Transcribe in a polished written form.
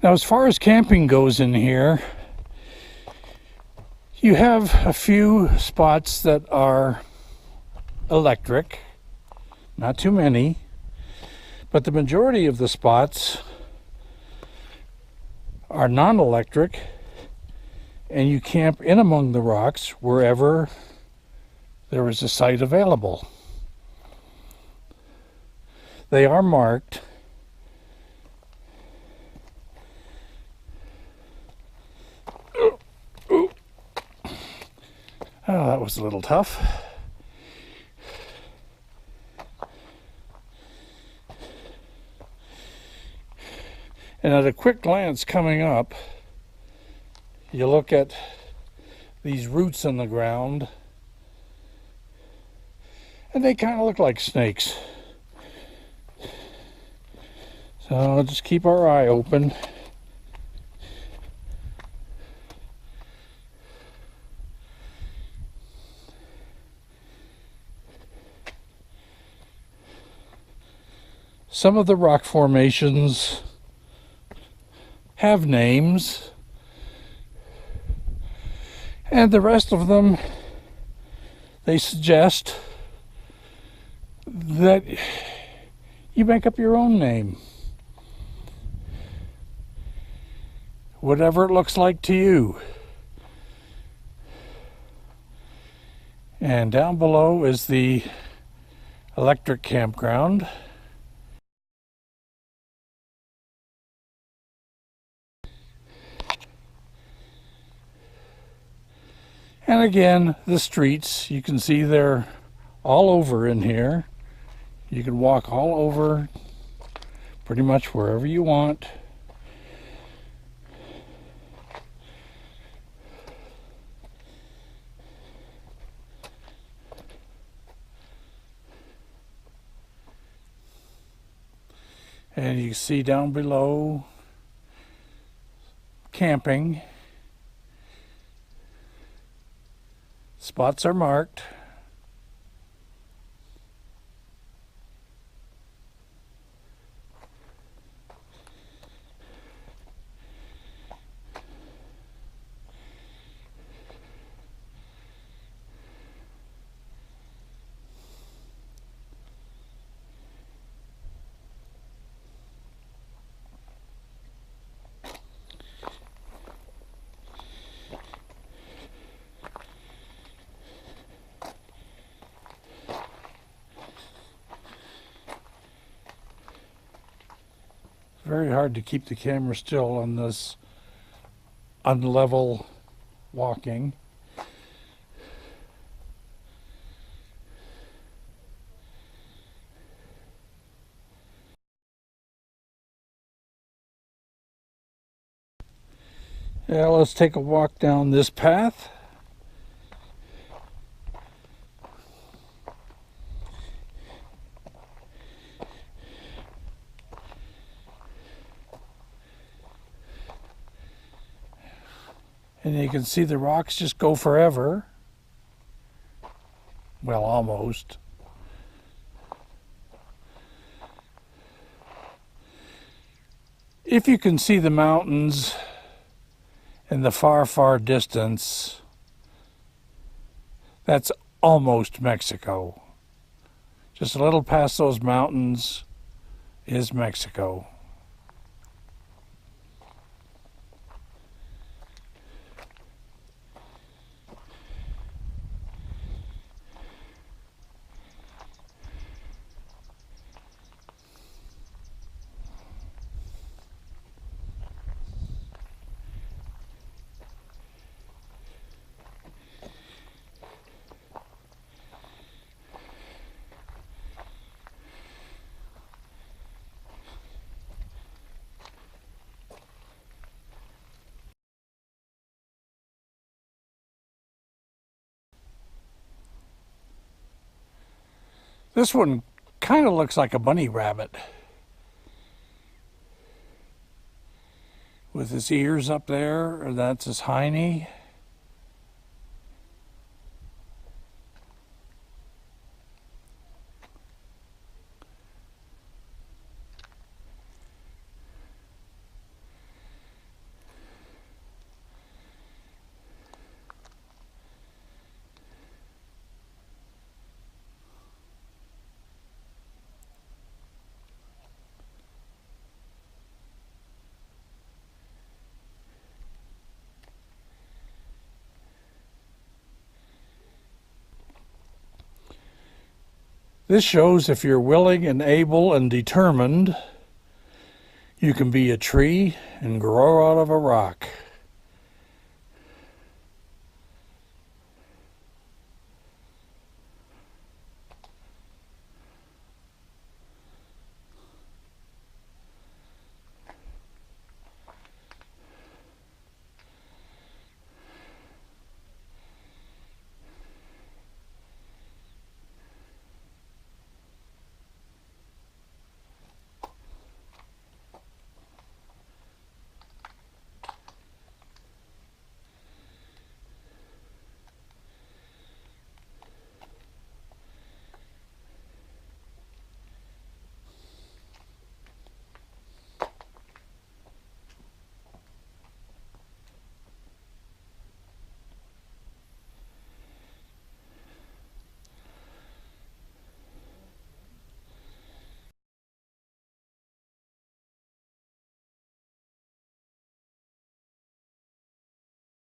Now, as far as camping goes in here, you have a few spots that are electric, not too many, but the majority of the spots are non-electric, and you camp in among the rocks wherever there is a site available. They are marked. Oh, that was a little tough. And at a quick glance coming up, you look at these roots in the ground, and they kind of look like snakes. So I'll just keep our eye open. Some of the rock formations have names, and the rest of them, they suggest that you make up your own name. Whatever it looks like to you. And down below is the electric campground. And again, the streets, you can see they're all over in here. You can walk all over pretty much wherever you want. And you see down below camping. Spots are marked. Very hard to keep the camera still on this unlevel walking. Yeah, let's take a walk down this path. And you can see the rocks just go forever. Well, almost. If you can see the mountains in the far, far distance, that's almost Mexico. Just a little past those mountains is Mexico. This one kind of looks like a bunny rabbit with his ears up there, or that's his hiney. This shows if you're willing and able and determined, you can be a tree and grow out of a rock.